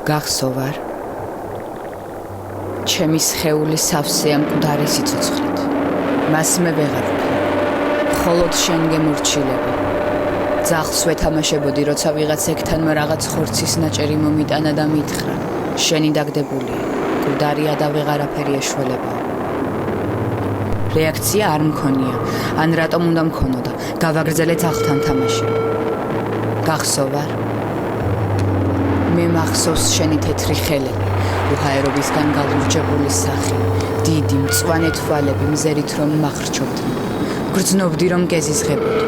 გახსოვარ ჩემი სხეული სავსეა მკვდარი სიცოცხლით მას მე ვეღარ ვფლობ მხოლოდ შენ გემორჩილები ძაღლს ვეთამაშებოდი როცა ვიღაცექთანმა რაღაც ხორცის ნაჭერი მომიტანა და მითხრა შენი დაგდებულია მკვდარია და ვეღარაფერი ეშველებაო რეაქცია არ მქონია ან რატომ უნდა მქონოდა გავაგრძელე ძაღლთან თამაში გახსოვარ მე მახსოვს შენი თეთრი ხელები უჰაერობისგან გალურჯებული სახი დიდი მწვანე თვალები მზერით რომ მახრჩობდნენ გრძნობდი რომ გეზიზღებოდი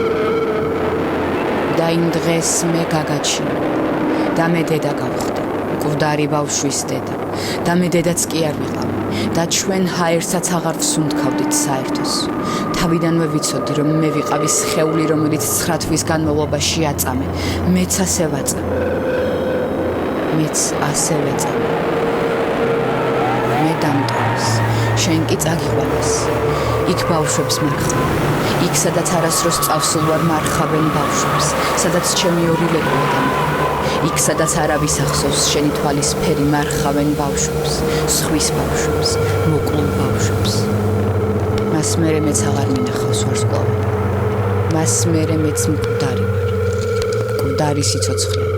და იმ დღეს მე გაგაჩინე და მე დედა გავხდი მკვდარი ბავშვის დედა და მე დედაც კი არ ვიყავი და ჩვენ ჰაერსაც აღარ ვსუნთქავდით საერთოს თავიდანვე ვიცოდი რომ მე ვიყავი სხეული რომელიც 9 თვის განმავლობაში აწამე მეც ასე ვაწამე მეც ასევე წამე მე დამტოვეს შენ კი წაგიყვანეს იქ ბავშვებს მარხავ იქ სადაც არასდროს წავსულ ვარ მარხავენ ბავშვებს სადაც ჩემი ორი ლეკვია იქ სადაც არავის ახსოვს შენი თვალის ფერი მარხავენ ბავშვებს სხვის ბავშვებს მოკლულ ბავშვებს მას მერე მეც აღარ მინახავს ვარსკვლავები მას მერე მეც მკვდარი ვარ მკვდარი სიცოცხლე